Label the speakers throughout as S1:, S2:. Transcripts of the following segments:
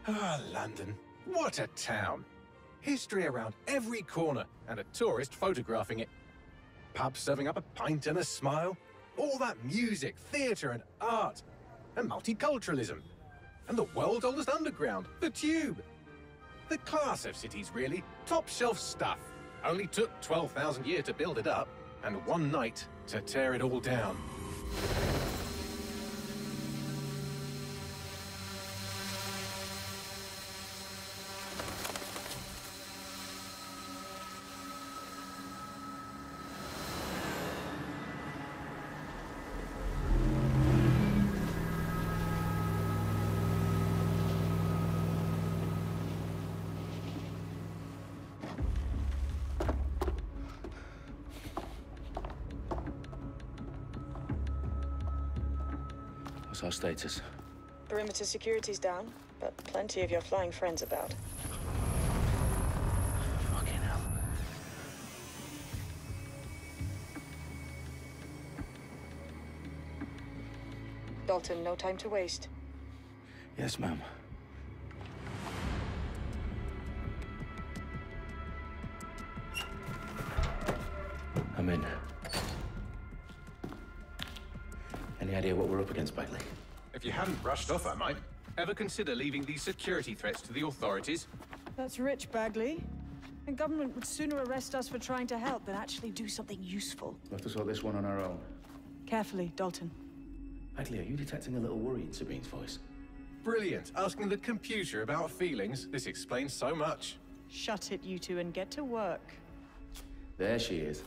S1: Ah, London. What a town. History around every corner, and a tourist photographing it. Pubs serving up a pint and a smile. All that music, theatre and art. And multiculturalism. And the world's oldest underground, the Tube. The class of cities, really. Top shelf stuff. Only took 12,000 years to build it up, and one night to tear it all down.
S2: What's our status?
S3: Perimeter security's down, but plenty of your flying friends about.
S2: Fucking hell.
S3: Dalton, no time to waste.
S2: Yes, ma'am. I'm in. Any idea what we're up against, Bagley?
S1: If you hadn't brushed off, I might. Ever consider leaving these security threats to the authorities?
S3: That's rich, Bagley. The government would sooner arrest us for trying to help than actually do something useful.
S2: We'll have to sort this one on our own.
S3: Carefully, Dalton.
S2: Bagley, are you detecting a little worry in Sabine's voice?
S1: Brilliant. Asking the computer about feelings. This explains so much.
S3: Shut it, you two, and get to work.
S2: There she is.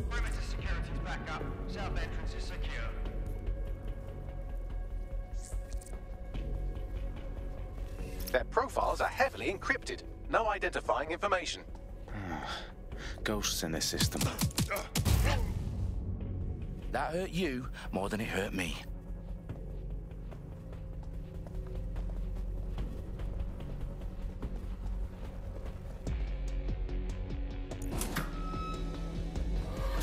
S4: Perimeter security's back up. South entrance is secure.
S1: Their profiles are heavily encrypted. No identifying information.
S2: Ghosts in this system. That hurt you more than it hurt me.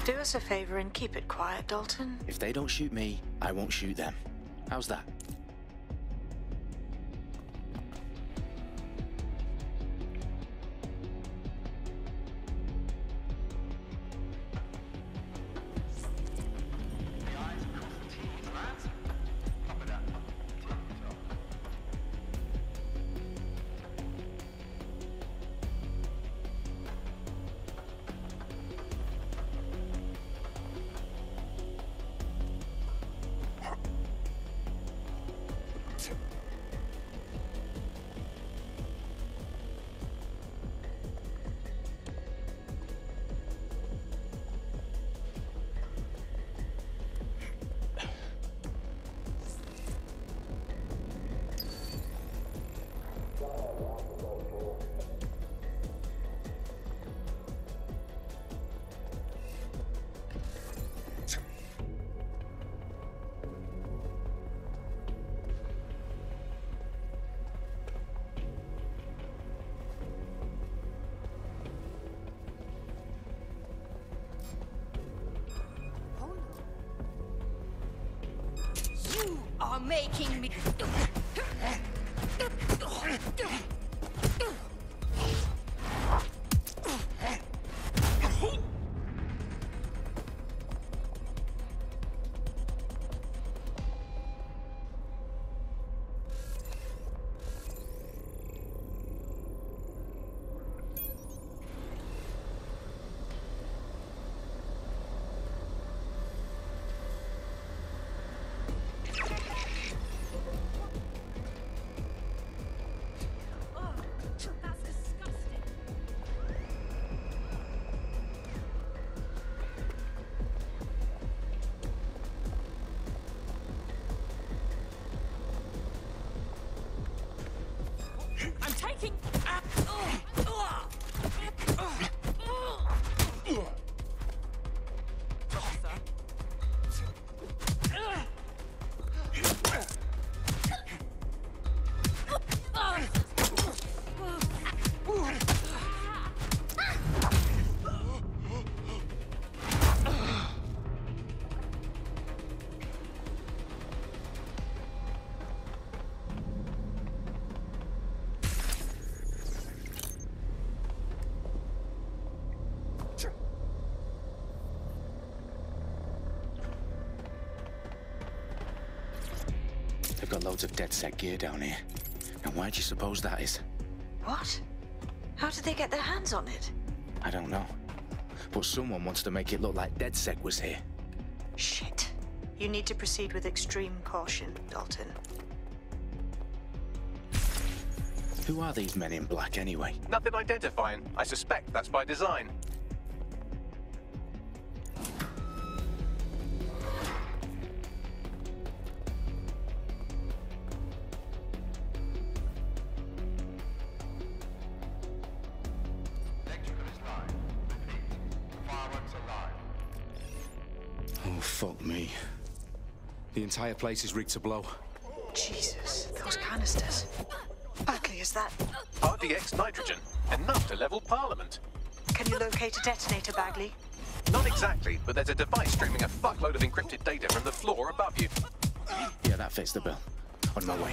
S3: Do us a favor and keep it quiet, Dalton.
S2: If they don't shoot me, I won't shoot them. How's that?
S4: The eyes across the T's, lads. Top of that. Tip-top.
S5: You are making me... That's disgusting. I'm taking...
S2: They've got loads of DedSec gear down here. And why do you suppose that is?
S6: What? How did they get their hands on it?
S2: I don't know. But someone wants to make it look like DedSec was here.
S6: Shit. You need to proceed with extreme caution, Dalton.
S2: Who are these men in black anyway?
S1: Nothing identifying. I suspect that's by design.
S4: Electrical is live. Repeat. Fireworks are live.
S2: Oh, fuck me. The entire place is rigged to blow.
S6: Jesus, those canisters. Bagley, is that...
S1: RDX nitrogen. Enough to level Parliament.
S6: Can you locate a detonator, Bagley?
S1: Not exactly, but there's a device streaming a fuckload of encrypted data from the floor above you.
S2: Yeah, that fits the bill. On my way.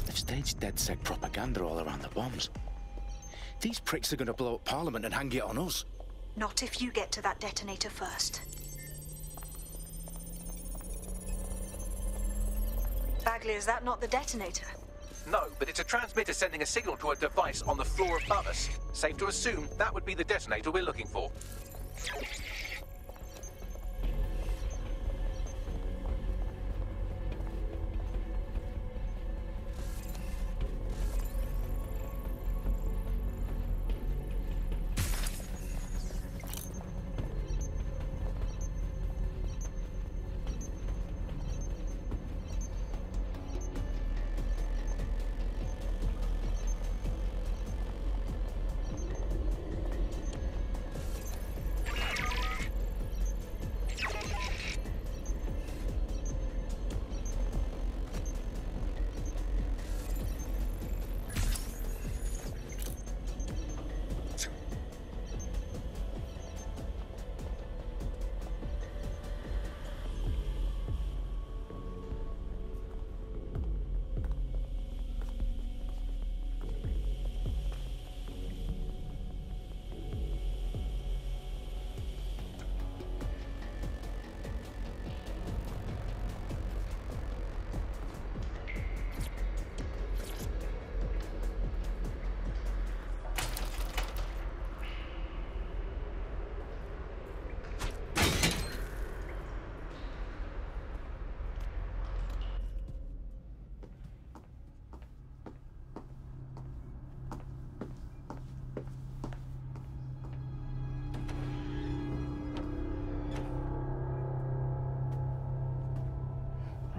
S2: They've staged DedSec propaganda all around the bombs. These pricks are gonna blow up Parliament and hang it on us.
S6: Not if you get to that detonator first. Bagley, is that not the detonator?
S1: No, but it's a transmitter sending a signal to a device on the floor above us. Safe to assume that would be the detonator we're looking for.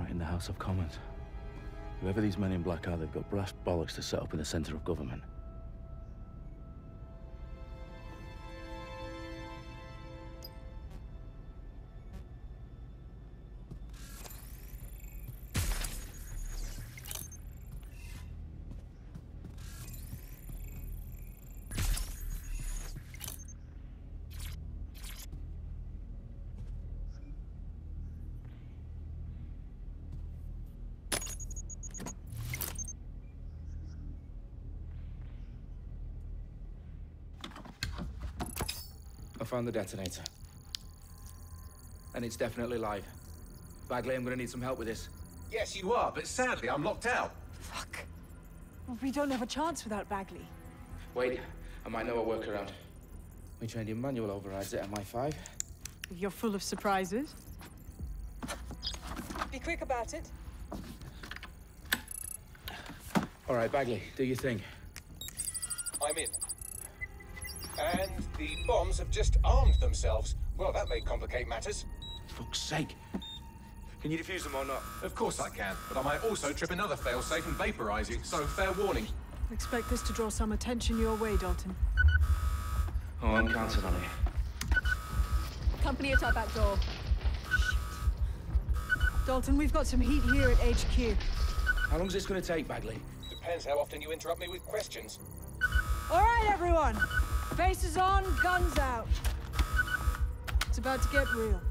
S2: In the House of Commons. Whoever these men in black are, they've got brass bollocks to set up in the centre of government.
S7: I found the detonator. And it's definitely live. Bagley, I'm gonna need some help with this.
S1: Yes, you are, but sadly I'm locked out.
S3: Fuck. We don't have a chance without Bagley.
S7: Wait, I might know a workaround. We trained in manual overrides at MI5.
S3: You're full of surprises. Be quick about it.
S7: All right, Bagley, do your thing.
S1: I'm in. And the bombs have just armed themselves. Well, that may complicate matters.
S2: Fuck's sake.
S7: Can you defuse them or not?
S1: Of course I can, but I might also trip another failsafe and vaporize you, so fair warning.
S3: Expect this to draw some attention your way, Dalton.
S7: Oh, I'm counting on it.
S5: Company at our back door.
S3: Dalton, we've got some heat here at HQ.
S7: How long is this gonna take, Bagley?
S1: Depends how often you interrupt me with questions.
S3: All right, everyone. Faces on, guns out. It's about to get real.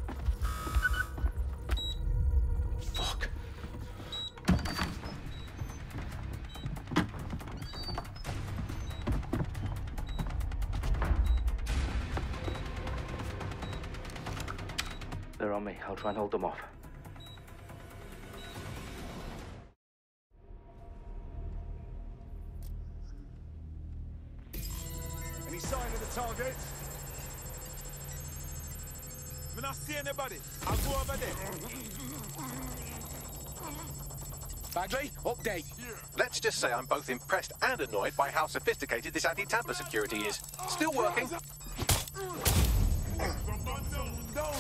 S2: Fuck.
S7: They're on me. I'll try and hold them off.
S8: target. I not see anybody. I'll go over there.
S7: Bagley, update.
S1: Let's just say I'm both impressed and annoyed by how sophisticated this anti-tamper security is. Still working.
S8: No.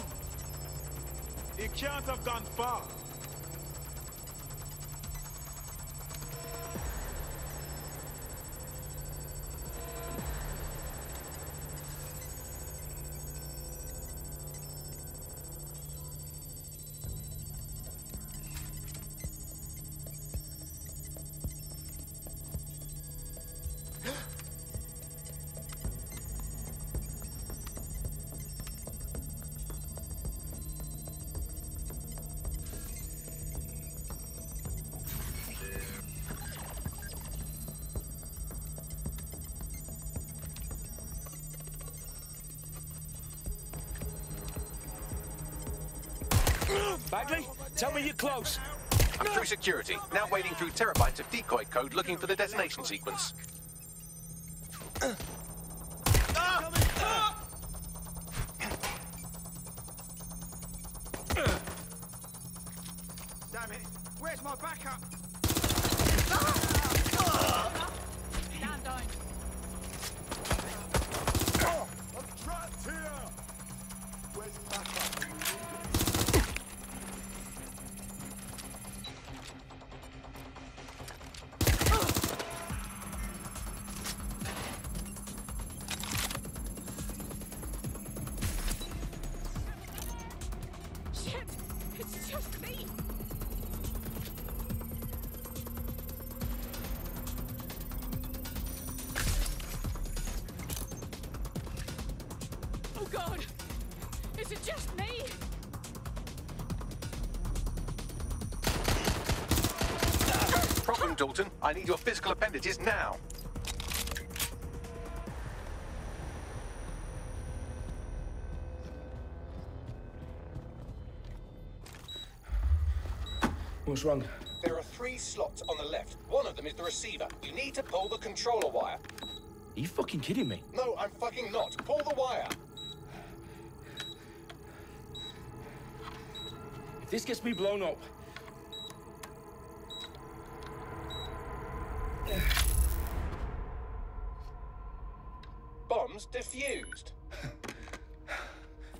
S8: He can't have gone far.
S7: Bagley, tell me you're close.
S1: I'm through security, now wading through terabytes of decoy code looking for the detonation sequence.
S8: Damn it. Where's my backup?
S3: Stand down.
S8: I'm trapped here. Where's backup?
S3: Shit! It's just me! Oh God! Is it just me?
S1: Problem, Dalton. I need your physical appendages now.
S7: What's wrong?
S1: There are 3 slots on the left. One of them is the receiver. You need to pull the controller wire.
S7: Are you fucking kidding me?
S1: No, I'm fucking not. Pull the wire.
S7: If this gets me blown up...
S1: Bombs defused.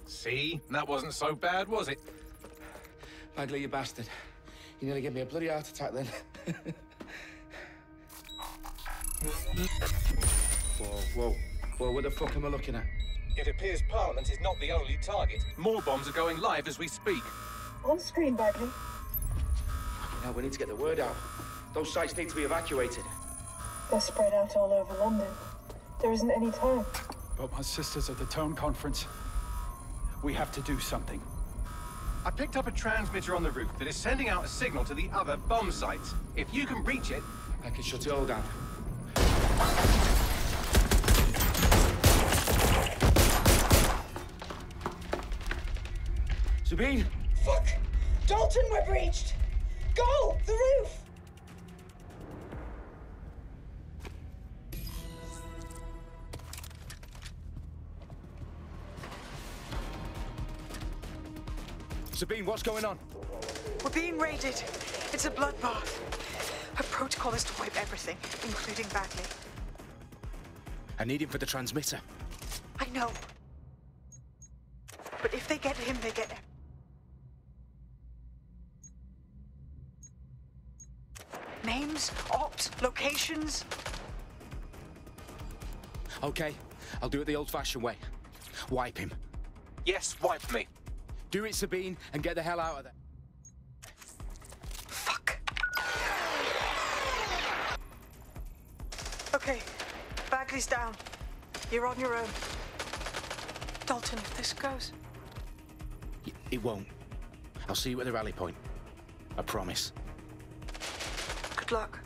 S1: See? That wasn't so bad, was it?
S7: Bagley, you bastard. You nearly gave me a bloody heart attack then. Whoa. What the fuck am I looking at?
S1: It appears Parliament is not the only target. More bombs are going live as we speak.
S9: On screen, Bagley.
S7: Now we need to get the word out. Those sites need to be evacuated.
S9: They're spread out all over London. There isn't any time.
S10: But my sister's at the town conference. We have to do something.
S1: I picked up a transmitter on the roof that is sending out a signal to the other bomb sites. If you can reach it...
S7: I can shut it all down. Sabine!
S9: Fuck! Dalton, we're breached! Go! The roof!
S7: Sabine, what's going on?
S6: We're being raided. It's a bloodbath. Her protocol is to wipe everything, including Bagley.
S7: I need him for the transmitter.
S6: I know. But if they get him, they get him. Names, ops, locations.
S7: Okay, I'll do it the old-fashioned way. Wipe him.
S1: Yes, wipe me.
S7: Do it, Sabine, and get the hell out of there.
S6: Fuck. Okay, Bagley's down. You're on your own. Dalton, if this goes...
S7: It won't. I'll see you at the rally point. I promise.
S6: Good luck.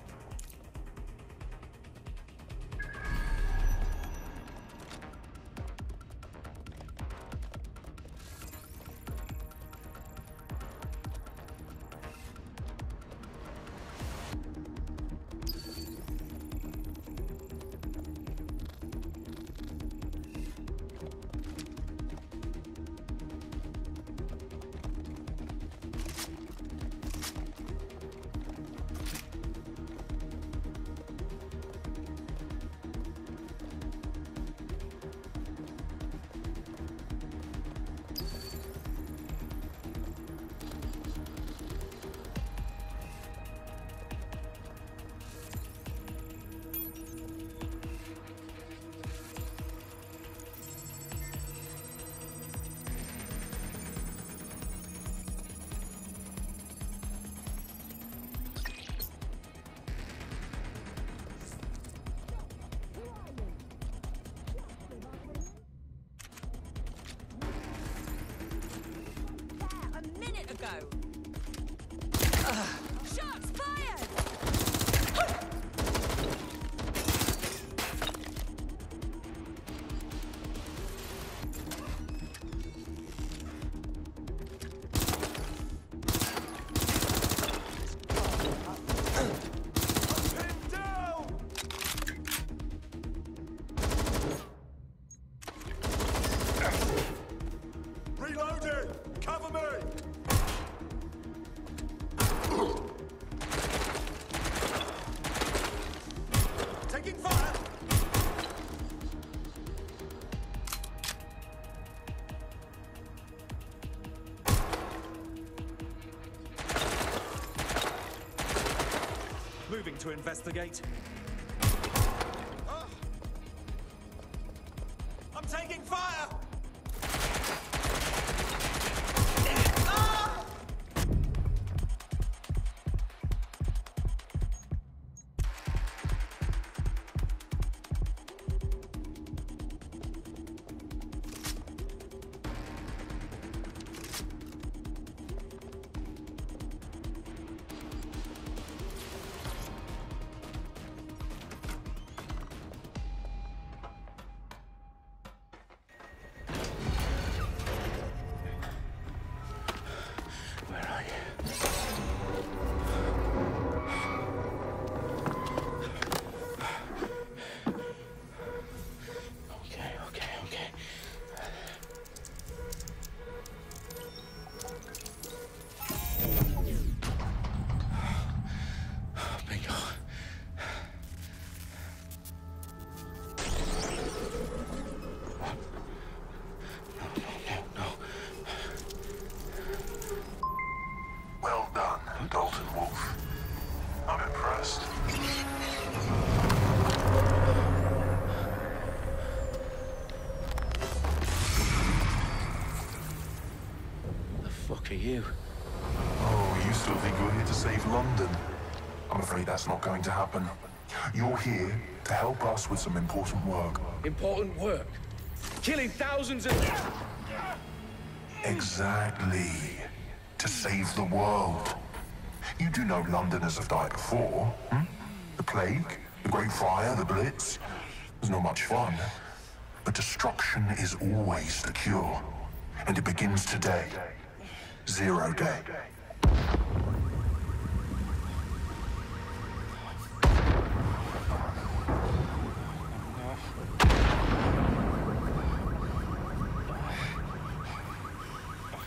S11: Moving to investigate. I'm taking fire!
S8: Well done, Dalton Wolf. I'm impressed.
S2: The fuck are you?
S8: Oh, you still think you're here to save London? I'm afraid that's not going to happen. You're here to help us with some important work.
S2: Important work? Killing thousands of...
S8: Exactly. To save the world. You do know Londoners have died before, hmm? The plague, the Great Fire, the Blitz. It's not much fun. But destruction is always the cure. And it begins today. Zero Day.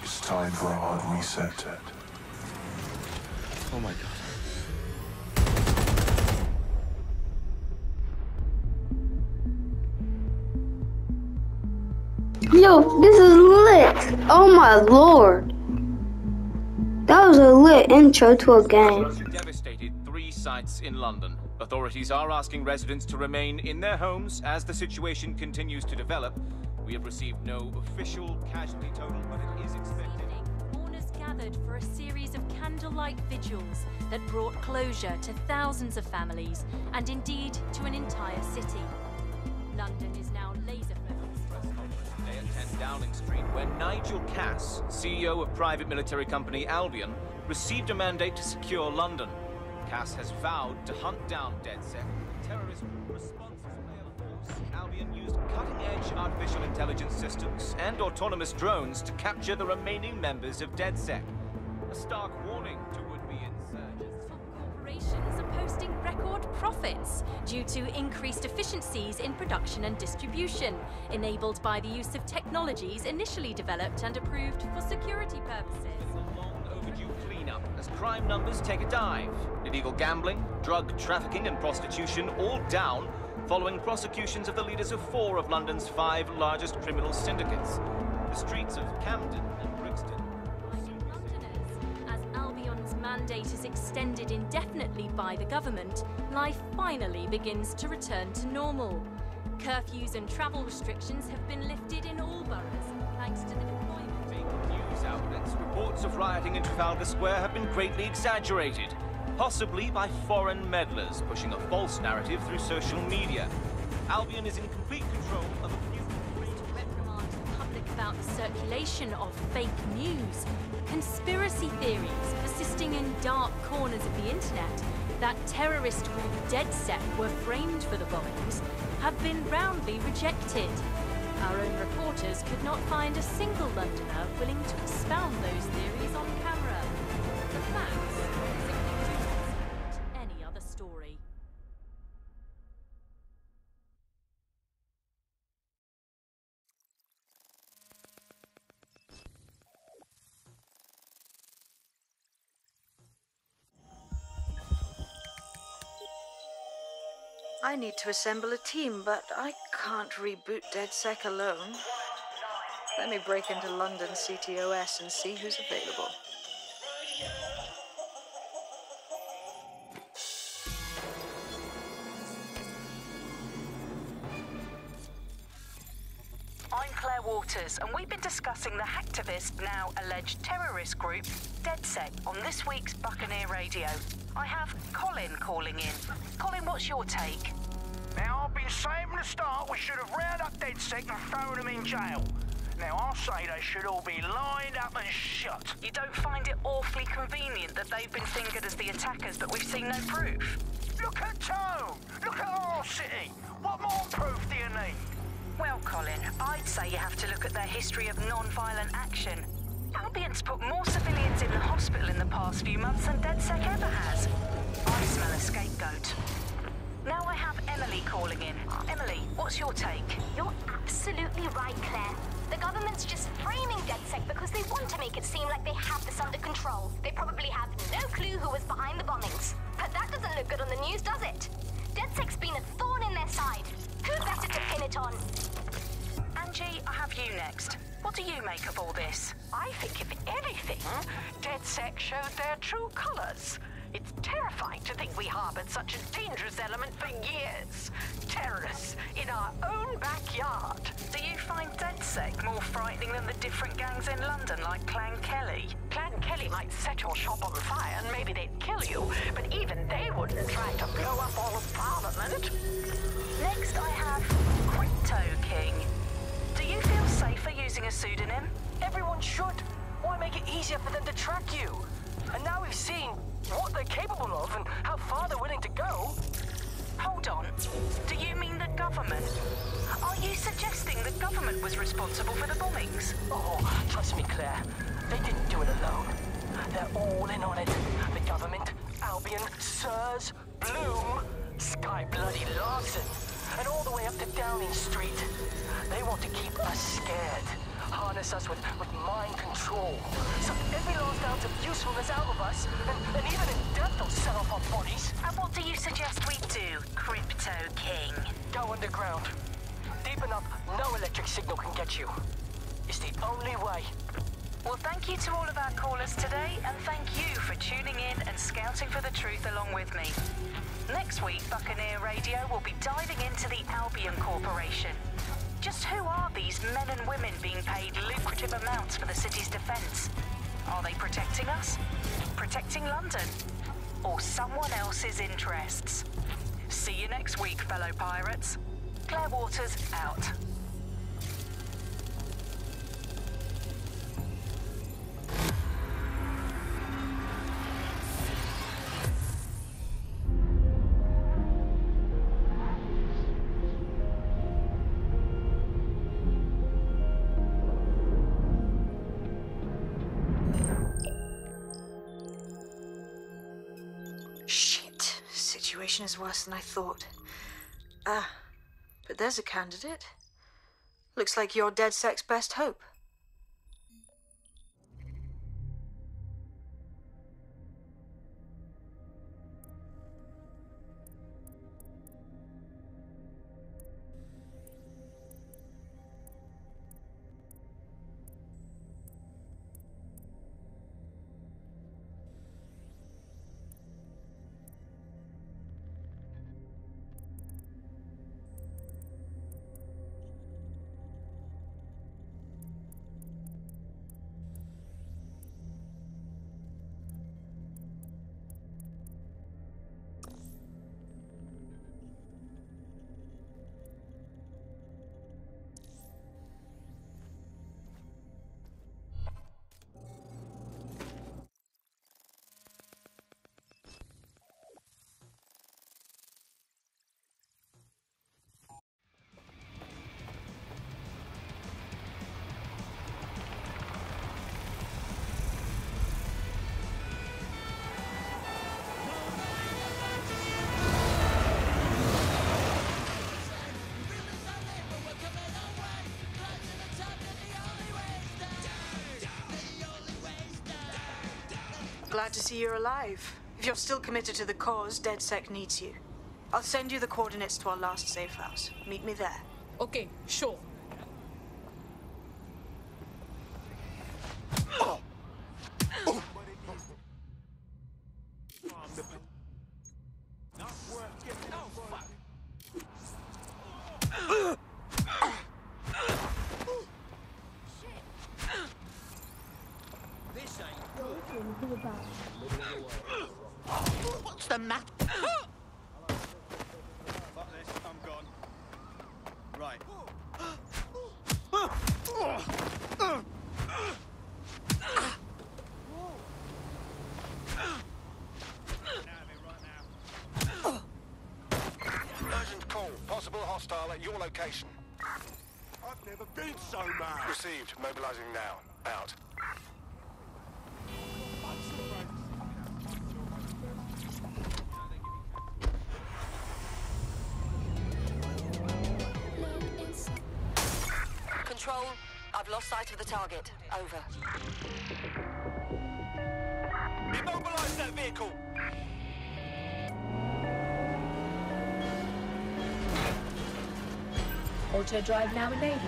S8: It's time for a hard reset.
S2: Oh my god.
S12: Yo, this is lit! Oh my lord! That was a lit intro to a game.
S13: Devastated 3 sites in London. Authorities are asking residents to remain in their homes as the situation continues to develop. We have received no official casualty total, but it is expected.
S14: Mourners gathered for a series of candlelight vigils that brought closure to thousands of families and indeed to an entire city. London is now laser-focused.
S13: Today at 10 Downing Street, where Nigel Cass, CEO of private military company Albion, received a mandate to secure London. Cass has vowed to hunt down DedSec, terrorist response force. Albion used cutting-edge artificial intelligence systems and autonomous drones to capture the remaining members of DedSec. A stark warning to would-be insurgents.
S14: Corporations are posting record profits due to increased efficiencies in production and distribution, enabled by the use of technologies initially developed and approved for security purposes.
S13: Cleanup as crime numbers take a dive. Illegal gambling, drug trafficking and prostitution all down following prosecutions of the leaders of 4 of London's 5 largest criminal syndicates. The streets of Camden and Brixton.
S14: As Albion's mandate is extended indefinitely by the government, life finally begins to return to normal. Curfews and travel restrictions have been lifted in all boroughs, thanks to the deployment.
S13: News outlets, reports of rioting in Trafalgar Square have been greatly exaggerated, possibly by foreign meddlers pushing a false narrative through social media. Albion is in complete control of a few
S14: reprimand the public about the circulation of fake news, conspiracy theories persisting in dark corners of the internet that terrorist group DedSec were framed for the bombings have been roundly rejected. Our own reporters could not find a single Londoner willing to expound those theories on camera. The facts simply do not support any other story.
S6: I need to assemble a team, but I can't reboot DedSec alone. Let me break into London CTOS and see who's available.
S15: Waters, and we've been discussing the hacktivist, now alleged terrorist group, DedSec, on this week's Buccaneer Radio. I have Colin calling in. Colin, what's your take?
S16: Now, I've been saying from the start we should have rounded up DedSec and thrown them in jail. Now, I'll say they should all be lined up and shot.
S15: You don't find it awfully convenient that they've been fingered as the attackers, but we've seen no proof?
S16: Look at Tone! Look at our city! What more proof do you need?
S15: Well, Colin, I'd say you have to look at their history of non-violent action. Albion's put more civilians in the hospital in the past few months than DedSec ever has. I smell a scapegoat. Now I have Emily calling in. Emily, what's your take?
S17: You're absolutely right, Claire. The government's just framing DedSec because they want to make it seem like they have this under control. They probably have no clue who was behind the bombings. But that doesn't look good on the news, does it? DedSec's been a thorn in their side. Who better to pin it on?
S15: Angie, I have you next. What do you make of all this?
S18: I think, if anything, DedSec showed their true colors. It's terrifying to think we harbored such a dangerous element for years. Terrorists in our own backyard.
S15: Do you find DedSec more frightening than the different gangs in London, like Clan Kelly?
S18: Clan Kelly might set your shop on fire and maybe they'd kill you, but even they wouldn't try to blow up all of Parliament.
S15: Next I have Crypto King. Do you feel safer using a pseudonym?
S19: Everyone should. Why make it easier for them to track you? And now we've seen what they're capable of and how far they're willing to go.
S15: Hold on. Do you mean the government? Are you suggesting the government was responsible for the bombings?
S19: Oh, trust me, Claire. They didn't do it alone. They're all in on it. The government, Albion, Sirs, Bloom, Sky Bloody Larson, and all the way up to Downing Street. They want to keep us scared. Harness us with mind control. Suck every last ounce of usefulness out of us, and even in death they'll set off our bodies.
S15: And what do you suggest we do, Crypto King?
S19: Go underground. Deep enough, no electric signal can get you. It's the only way.
S15: Well, thank you to all of our callers today, and thank you for tuning in and scouting for the truth along with me. Next week, Buccaneer Radio will be diving into the Albion Corporation. Just who are these men and women being paid lucrative amounts for the city's defense? Are they protecting us? Protecting London? Or someone else's interests? See you next week, fellow pirates. Claire Waters, out.
S6: Situation is worse than I thought. But there's a candidate. Looks like you're DedSec's best hope. Glad to see you're alive. If you're still committed to the cause, DedSec needs you. I'll send you the coordinates to our last safe house. Meet me there.
S3: Okay, sure.
S7: What's the matter?
S11: Fuck this, I'm gone. Right.
S16: Urgent call. Possible hostile at your location.
S11: I've never been so mad.
S16: Received. Mobilizing now. Out.
S15: Control, I've lost sight of the target. Over.
S11: Immobilize that vehicle!
S3: Auto drive now enabled.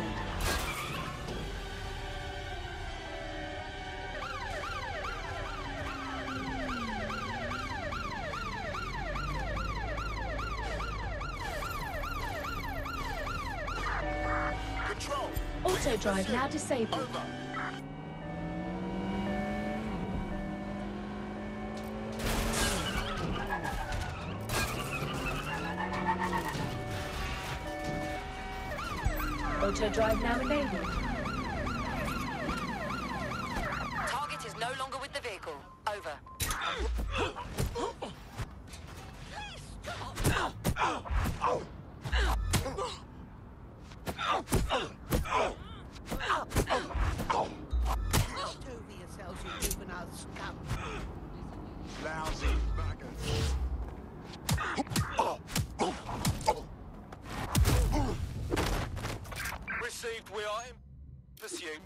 S16: Control.
S3: Auto drive now disabled.
S16: Over.
S3: Auto drive now enabled.
S15: Target is no longer with the vehicle. Over.
S18: Over yourselves, you juvenile scum.
S11: Lousy buggers.
S16: Received. We are in pursuit.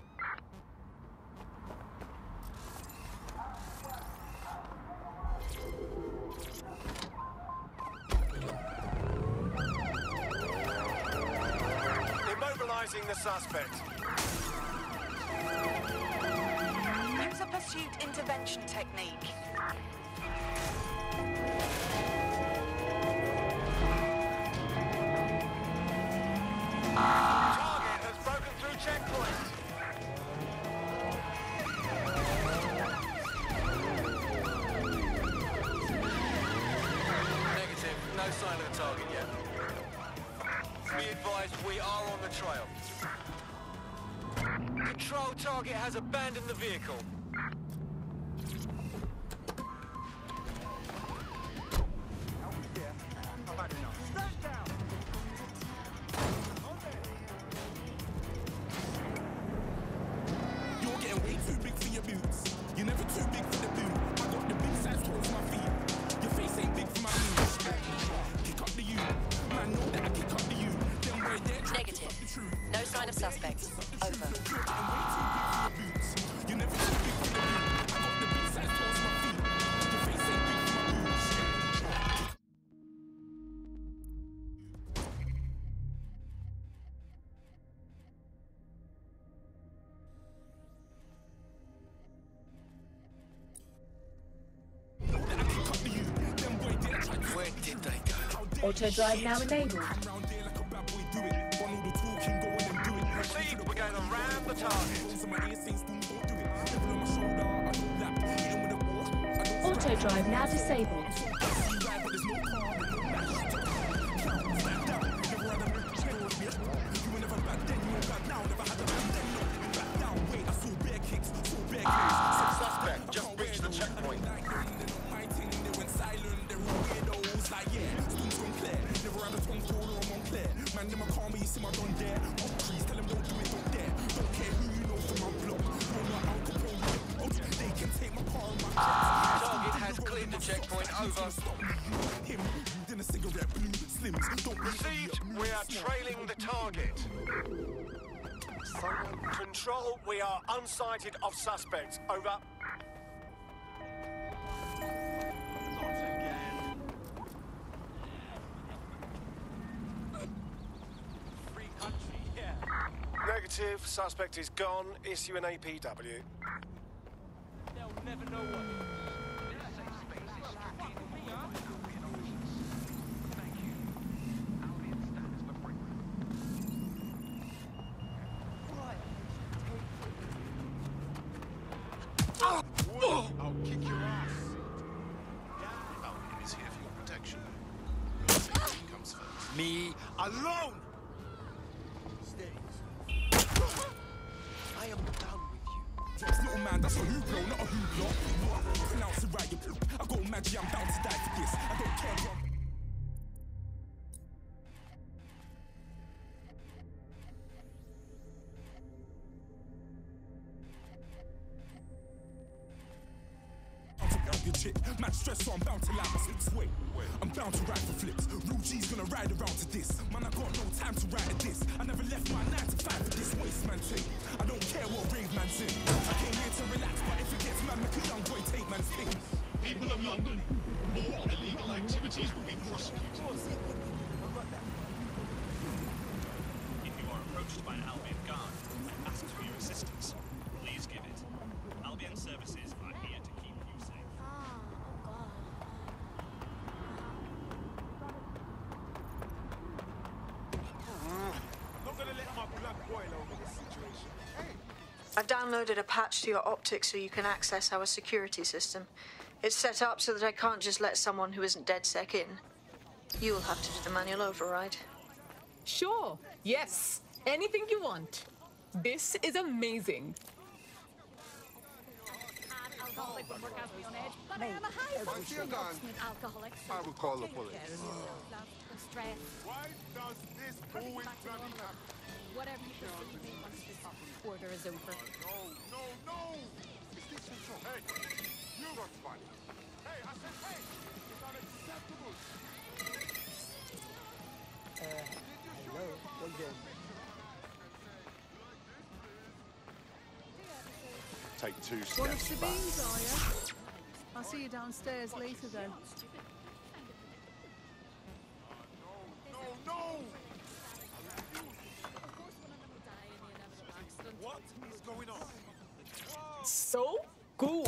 S16: Immobilizing the suspect.
S15: Use a pursuit intervention technique.
S16: Target has broken through checkpoint. Negative. No sign of the target yet. Be advised, we are on the trail. Control, target has abandoned the vehicle.
S20: You're getting way too big for your boots. You're never too big for the boot. I got the big size towards my feet. Your face ain't big for my boots. Kick up the U. Man, know that I kick up the U. Then where they're
S15: Negative. No sign of suspects. Over.
S20: You're never too big for the boot. I got the big size towards my feet. Your face ain't big for my boots.
S16: Where did they go?
S3: Auto drive now enabled.
S16: Received. We're going around the target.
S3: Auto drive now disabled.
S16: Suspect just reached the checkpoint.
S20: Man, them a call me, you see my gun there. Oh, please tell them don't do it, don't dare. Don't care who you know from my block. No, not Al Capone. Oh, they can take my car and my
S16: Target has cleared the checkpoint. Over.
S20: Him, then a cigarette, blue slims. Don't
S16: Received. We are trailing the target. Control, we are unsighted of suspects. Over. Negative. Suspect is gone. Issue an APW.
S11: They'll never know what. I'll kick your ass. me alone! I am done with you.
S20: Drops little man, that's a hooplo, not a hoopla. Pronounce it right, you. I got magic, I'm down to die for this. I don't care what. Mad stress, so I'm bound to like my slips. Wait, I'm bound to ride for flips. Real G's gonna ride around to this. Man, I got no time to ride at this. I never left my 9 to 5 for this waste man thing. I don't care what rave man's in. I came here to relax, but if it gets mad, make a young boy take man's thing.
S21: People of London, all illegal activities will be prosecuted.
S22: If you are approached by an Albion guard and asks for your assistance, please give it. Albion services are here to keep you safe.
S11: Not gonna let my blood boil over this situation. Hey!
S6: I've downloaded a patch to your optics so you can access our security system. It's set up so that I can't just let someone who isn't DedSec in. You'll have to do the manual override.
S23: Sure. Yes. Anything you want. This is amazing.
S14: Alcoholic would work out to be on edge, but I am a high-functioning obstinate alcoholic.
S11: I will call the police.
S14: Stress.
S11: Why does this always bloody happen?
S14: Whatever you perceive me once this quarter is over.
S11: No! Is this your job? Hey, you're not funny. Hey, I said hey! It's unacceptable!
S24: Hello, again.
S11: Take 2 steps
S3: One of
S11: back.
S3: Sabine's, are you? I'll see you downstairs later then.
S11: No! What is going on?
S23: So good.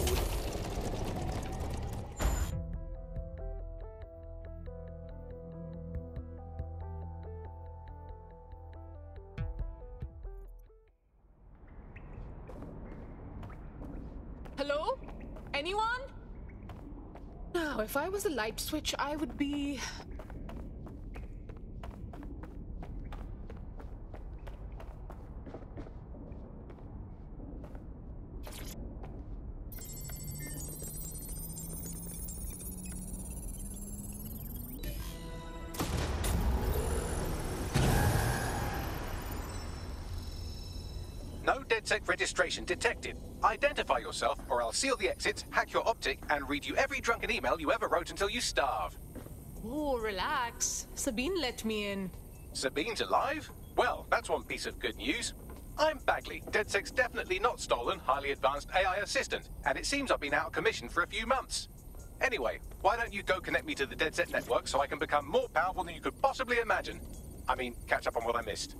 S23: Hello? Anyone? Now, if I was a light switch, I would be...
S1: No DedSec registration detected. Identify yourself, or I'll seal the exits, hack your optic, and read you every drunken email you ever wrote until you starve.
S23: Oh, relax. Sabine let me in.
S1: Sabine's alive? Well, that's one piece of good news. I'm Bagley, DedSec's definitely not stolen, highly advanced AI assistant, and it seems I've been out of commission for a few months. Anyway, why don't you go connect me to the DedSec network so I can become more powerful than you could possibly imagine? I mean, catch up on what I missed.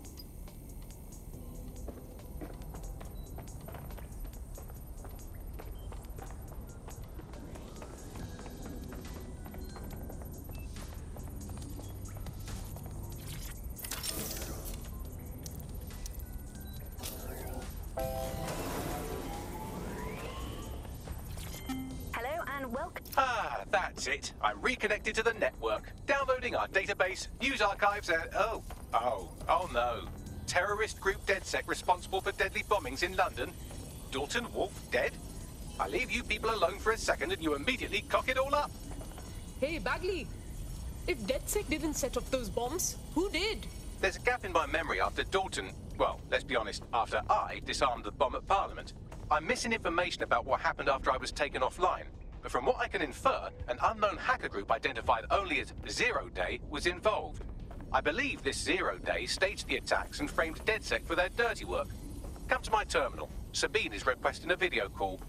S1: Ah, that's it. I'm reconnected to the network, downloading our database, news archives, and oh no. Terrorist group DedSec responsible for deadly bombings in London. Dalton Wolf dead? I leave you people alone for a second and you immediately cock it all up.
S23: Hey, Bagley. If DedSec didn't set off those bombs, who did?
S1: There's a gap in my memory after Dalton, well, let's be honest, after I disarmed the bomb at Parliament. I'm missing information about what happened after I was taken offline. But from what I can infer, an unknown hacker group identified only as Zero Day was involved. I believe this Zero Day staged the attacks and framed DedSec for their dirty work. Come to my terminal. Sabine is requesting a video call.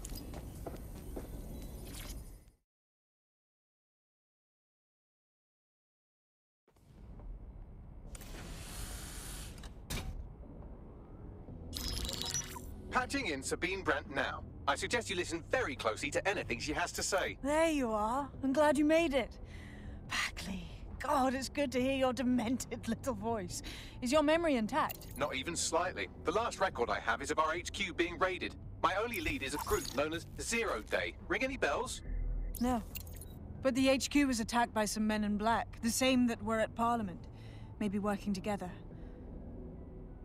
S1: Patching in Sabine Brandt now. I suggest you listen very closely to anything she has to say.
S3: There you are. I'm glad you made it. Bagley. God, it's good to hear your demented little voice. Is your memory intact?
S1: Not even slightly. The last record I have is of our HQ being raided. My only lead is a group known as Zero Day. Ring any bells?
S3: No. But the HQ was attacked by some men in black, the same that were at Parliament. maybe working together.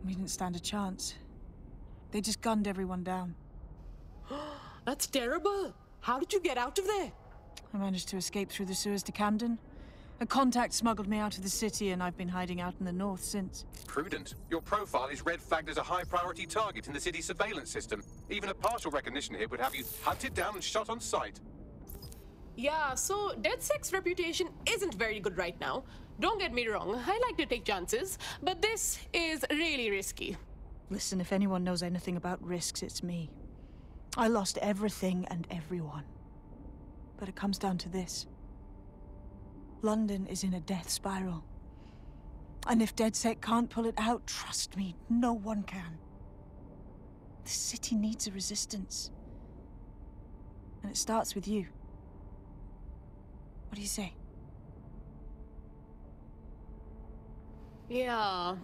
S3: We didn't stand a chance. They just gunned everyone down.
S23: That's terrible. How did you get out of there?
S3: I managed to escape through the sewers to Camden. A contact smuggled me out of the city, and I've been hiding out in the north since.
S1: Prudent. Your profile is red flagged as a high-priority target in the city's surveillance system. Even a partial recognition hit would have you hunted down and shot on sight.
S23: Yeah, so DedSec's reputation isn't very good right now. Don't get me wrong, I like to take chances, but this is really risky.
S3: Listen, if anyone knows anything about risks, it's me. I lost everything and everyone. But it comes down to this. London is in a death spiral. And if DedSec can't pull it out, trust me, no one can. The city needs a resistance. And it starts with you. What do you say?
S23: Yeah,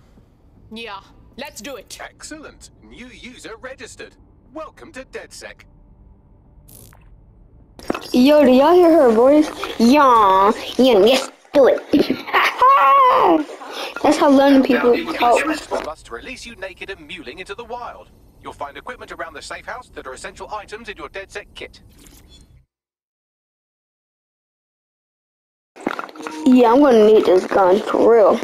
S23: let's do it.
S1: Excellent. New user registered. Welcome to DedSec.
S12: Yo, do y'all hear her voice? Yeah, yes, do it. That's how London people talk.
S1: Plus to release you naked and mewling into the wild. You'll find equipment around the safe house that are essential items in your DedSec kit.
S12: Yeah, I'm gonna need this gun, for real.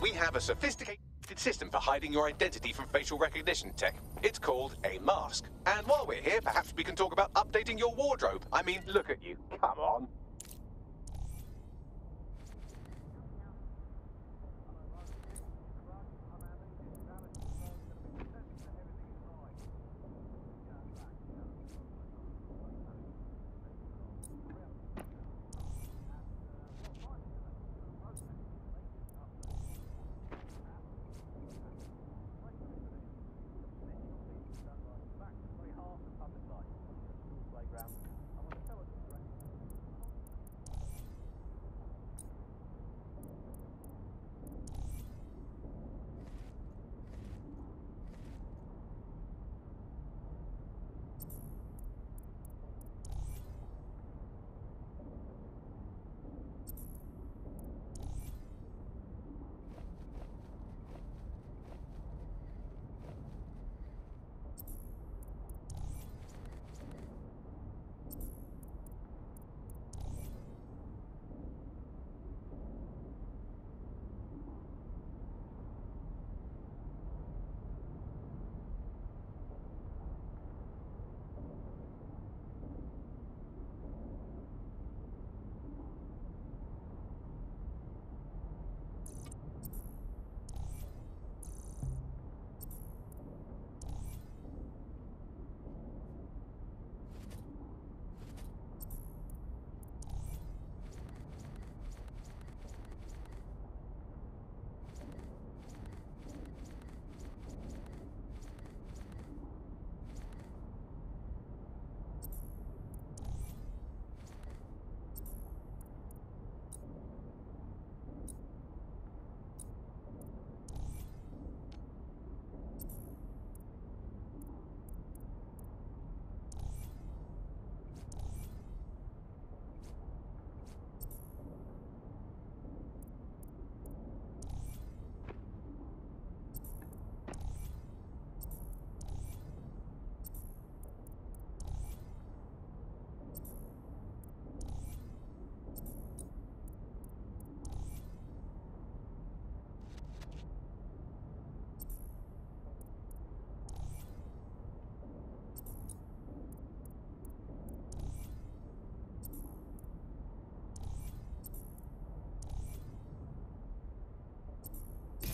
S1: We have a sophisticated system for hiding your identity from facial recognition tech. It's called a mask. And while we're here, perhaps we can talk about updating your wardrobe. I mean, look at you. Come on.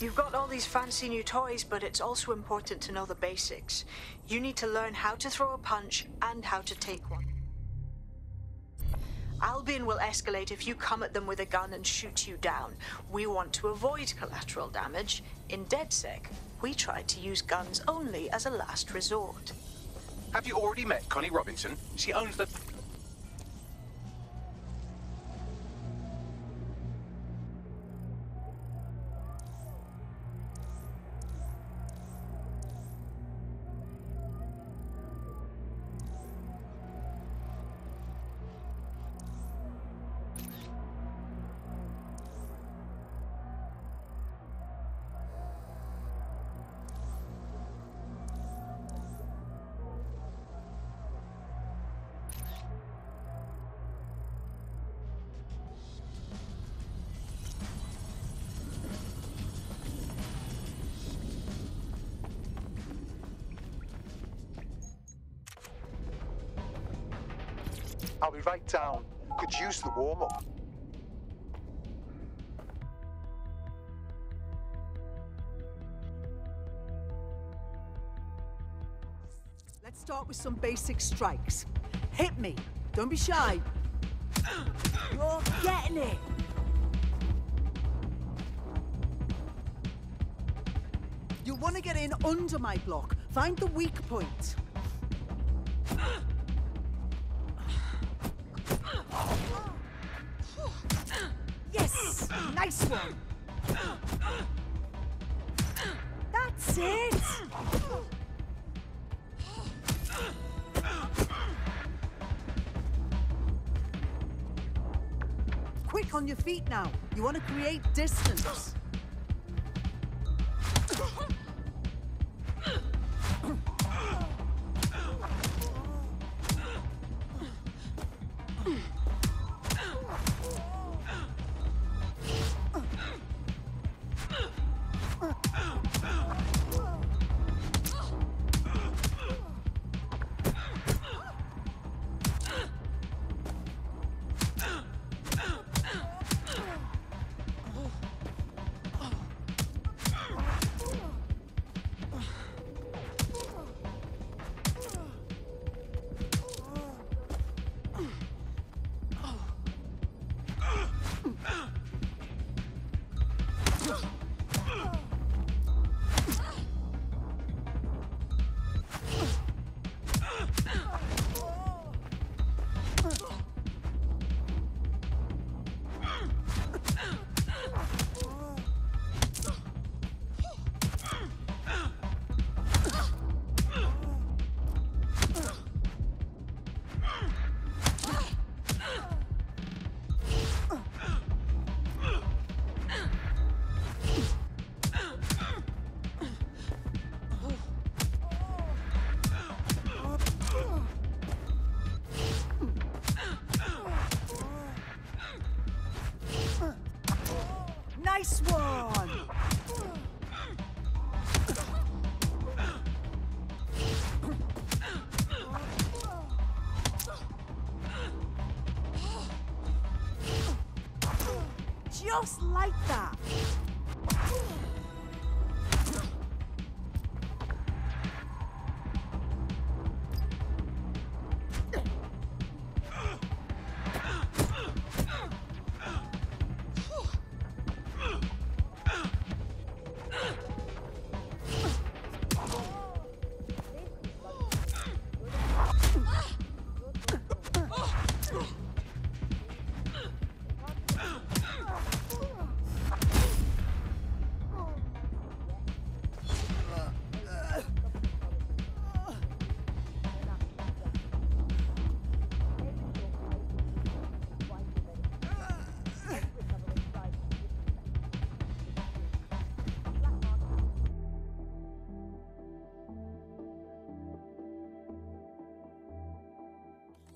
S6: You've got all these fancy new toys, but it's also important to know the basics. You need to learn how to throw a punch and how to take one. Albion will escalate if you come at them with a gun and shoot you down. We want to avoid collateral damage. In DedSec, we try to use guns only as a last resort.
S1: Have you already met Connie Robinson? She owns the...
S4: I'll be right down. Could use the warm-up.
S5: Let's start with some basic strikes. Hit me. Don't be shy. You're getting it. You'll want to get in under my block. Find the weak point. Yes! Nice one! That's it! Quick on your feet now. You want to create distance. Nice one! Just like that.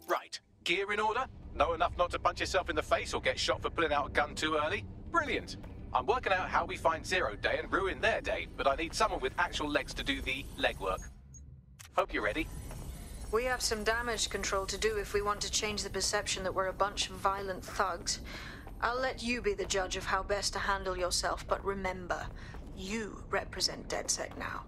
S1: Right. Gear in order? Know enough not to punch yourself in the face or get shot for pulling out a gun too early? Brilliant. I'm working out how we find Zero Day and ruin their day, but I need someone with actual legs to do the legwork. Hope you're ready.
S6: We have some damage control to do if we want to change the perception that we're a bunch of violent thugs. I'll let you be the judge of how best to handle yourself, but remember, You represent DedSec now.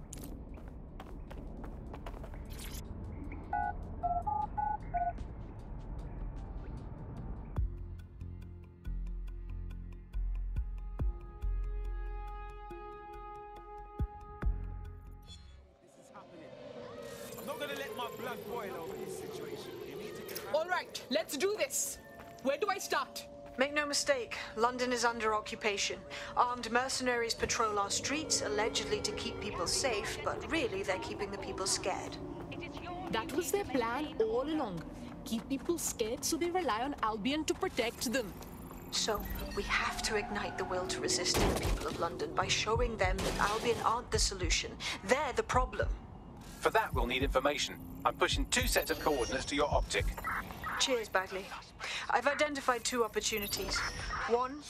S2: I'm not gonna let my blood boil over this situation. You need to get
S23: All right, let's do this. Where do I start?
S6: Make no mistake, London is under occupation. Armed mercenaries patrol our streets, allegedly to keep people safe, but really they're keeping the people scared.
S23: That was their plan all along. Keep people scared so they rely on Albion to protect them.
S6: So, we have to ignite the will to resist the people of London by showing them that Albion aren't the solution. They're the problem.
S1: For that, we'll need information. I'm pushing 2 sets of coordinates to your optic.
S6: Cheers, Bagley. I've identified 2 opportunities. 1,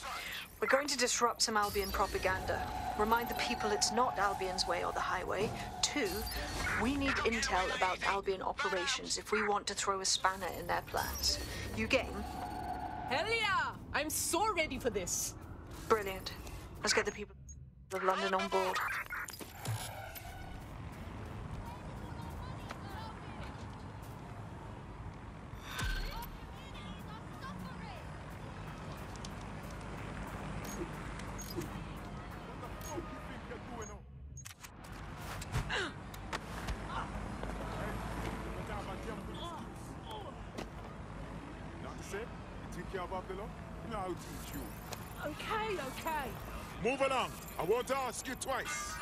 S6: we're going to disrupt some Albion propaganda. Remind the people it's not Albion's way or the highway. 2, we need intel about Albion operations if we want to throw a spanner in their plans. You game?
S23: Hell yeah! I'm so ready for this.
S6: Brilliant. Let's get the people of London on board.
S11: I'll teach you.
S23: Okay.
S11: Move along. I won't ask you twice.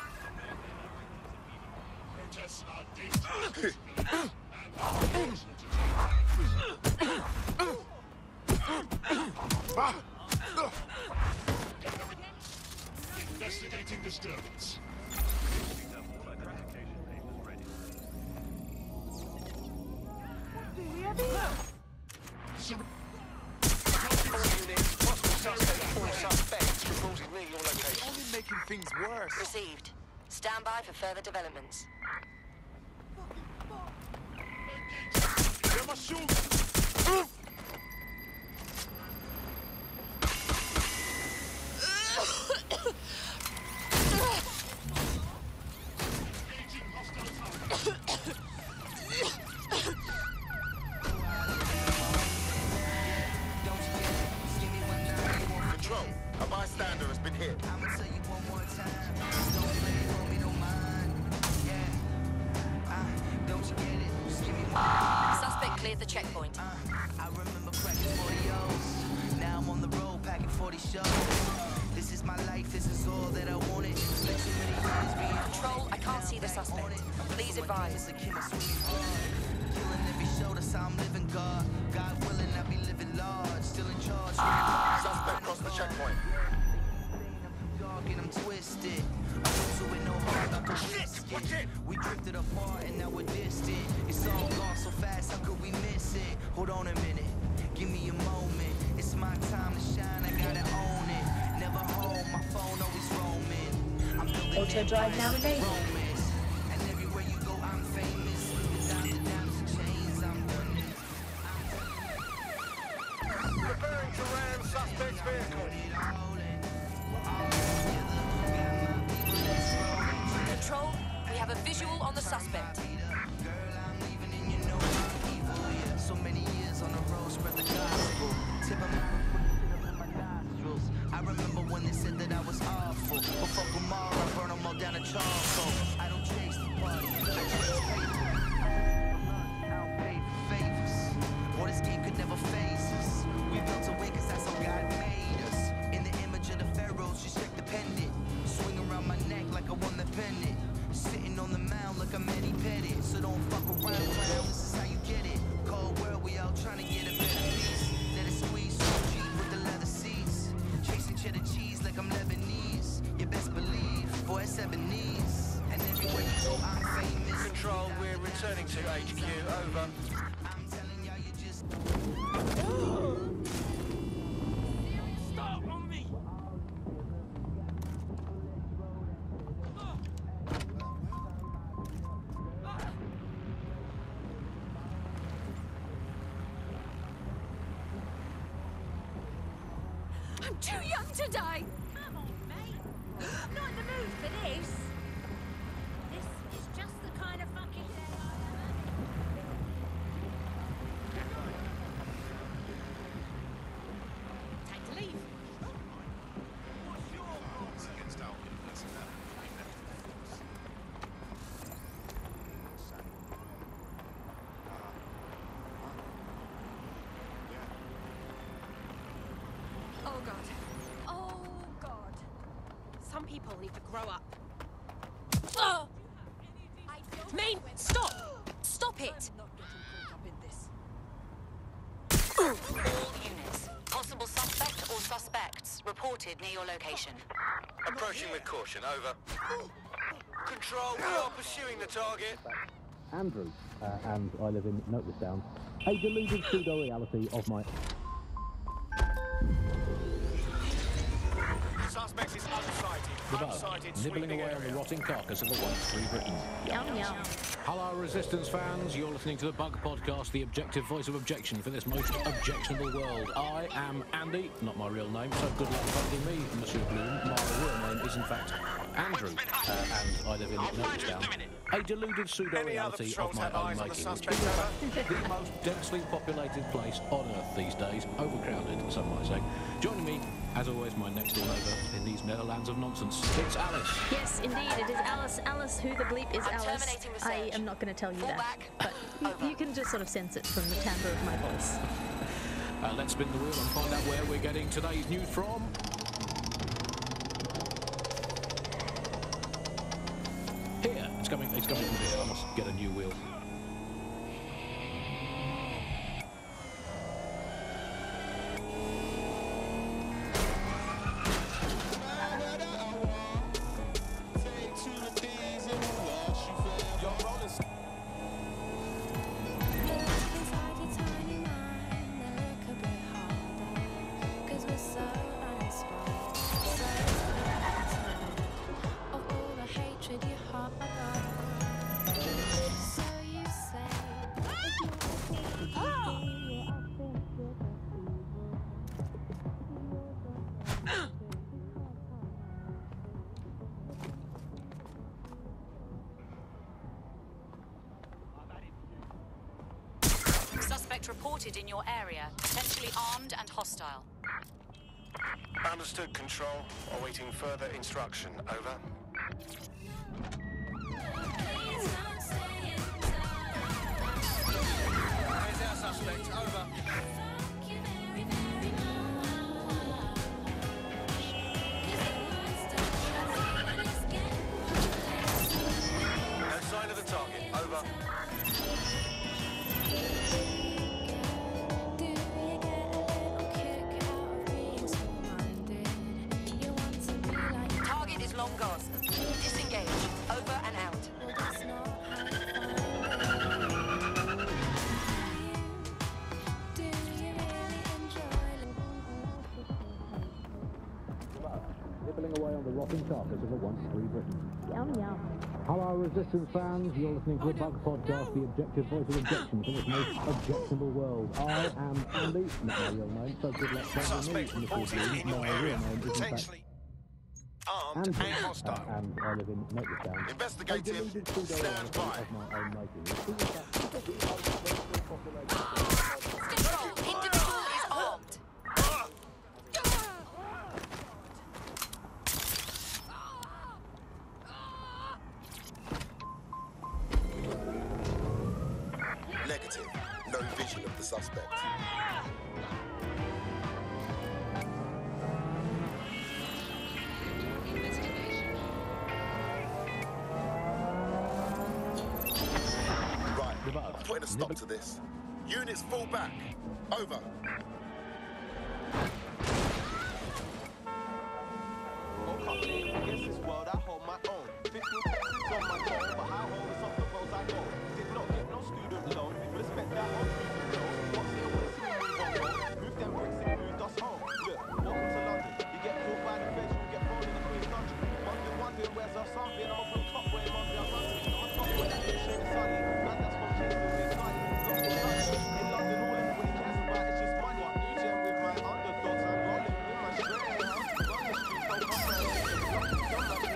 S21: Investigating disturbance.
S2: Only making things worse.
S8: Received. Stand by for further developments.
S11: Get my shoes!
S2: Control. A bystander has been hit.
S8: Suspect cleared the checkpoint.
S9: I remember cracking 40 O's. Now I'm on the road packing 40 shows. This is my life, this is all that I wanted.
S8: Control, I can't see the suspect. Please advise.
S9: Killing every show, that's how I'm living, God. God willing, I'll be living large. Still in charge.
S2: Suspect crossed the checkpoint.
S9: Dark and I'm twisted. I went to it no hard, I could risk it. We drifted apart and now we're distant. It's all gone so fast, how could we miss it? Hold on a minute, give me a moment. It's my time to shine, I gotta own it. Never home, my phone always roaming. I'm building
S10: Auto drive now enabled.
S9: romance. And everywhere you go, I'm famous. Without the diamonds and chains, I'm done it.
S2: Preparing to ram suspect's vehicle.
S8: Control, we have a visual on the suspect.
S9: So many years on the road, spread the gospel. Tip of my nostrils. I remember when they said that I was awful. But fuck them all, I burn them all down to charcoal. I don't chase the party, I chase paper. I don't pay for favors. Or this game could never phase us. We built a way cause that's how God made us. In the image of the pharaohs, just check the pendant. Swing around my neck like I won the pendant. Sitting on the mound like I'm Eddie Pettit. So don't fuck around, clown, this is how you get it. Cold world, we all trying to get a better piece. Let it squeeze so cheap with the leather seats. Chasing cheddar cheese like I'm Lebanese. You best believe, boy, it's Ebony's. And everywhere you go, I'm famous.
S2: Control, we're returning to HQ. Over.
S9: I'm telling y'all, you just...
S19: Stop on me!
S14: I'm too young to die. Come on, mate. not in the mood for this. This is just the kind of fucking day I am. Time to leave.
S22: It's against Albion, that's enough.
S8: Oh god. Oh god. Some people need to grow up. Oh! Main, stop! Stop it! All units. Possible suspect or suspects reported near your location.
S7: Approaching with caution, over. Control, we are pursuing the target.
S10: Andrew, and I live in Noticedown. A deluded pseudo-reality of my...
S7: Suspect is unsighted. Unsighted,
S13: nibbling
S7: sweeping
S13: away on
S7: area.
S13: the rotting carcass of a once free Britain.
S14: Yum yum.
S13: Hello, Resistance fans. You're listening to the Bug Podcast, the objective voice of objection for this most objectionable world. I am Andy, not my real name, so good luck finding me, Monsieur Bloom. My real name is, in fact, Andrew, and I live in Noticedown. A deluded pseudo-reality of my own making, which is the most densely populated place on Earth these days, overcrowded, some might say. Joining me, as always, my next-door neighbour in these Netherlands of nonsense, it's Alice.
S14: Yes, indeed, it is Alice. Alice, who the bleep is Alice?
S8: terminating research.
S14: I am not going to tell you
S8: Fall
S14: that,
S8: back.
S14: but you can just sort of sense it from the timbre of my voice.
S13: Let's spin the wheel and find out where we're getting today's news from. Here, it's coming from here. I must get a new wheel.
S8: Suspect reported in your area, potentially armed and hostile.
S7: Understood, Control. Awaiting further instruction, over. Where's our suspect, over. No sign of the target, over.
S8: Target is long gone. Disengage. Over and out.
S10: Nibbling away on the rotting carcass of a once free Britain.
S14: Yum yum.
S10: Hello, Resistance fans. You're listening to the Bug Podcast, the objective voice of objection for this most objectionable world. I am Andy, not my real name, so good luck finding me, Mr. Bloom. My real name is, in fact,
S7: Armed
S10: Andrew,
S7: and hostile.
S10: and I live in Noticedown.
S7: Investigative. Stand by.
S10: Of my own making.
S8: Control. Individual is armed.
S11: Negative. No vision of the suspect. Right. I'm putting a stop to this. Units fall back. Over.
S2: Woke up late, against this world I hold my own. 15 taxes on my phone, but how old is off the roads I go? Did not get no student loan, respect that on moving bills. What's here when it's me move on road? Move them bricks and moved us home. Look, welcome to London. You get caught by the feds, you get thrown in the Queen's country. Must be wondering where's our son been? I'm up on top where must be our country. On top where that is shame sunny. Man, that's from Kingston, big money. Lost in London. In London, all everybody cares about is just money. New gem with my underdogs, I'm rolling with my straight. Run the streets, don't come around.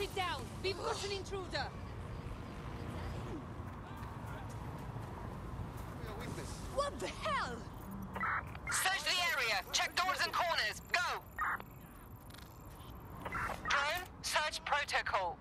S14: it down. We've got an intruder.
S5: What the hell?
S8: Search the area. Check doors and corners. Go. Drone, search protocol.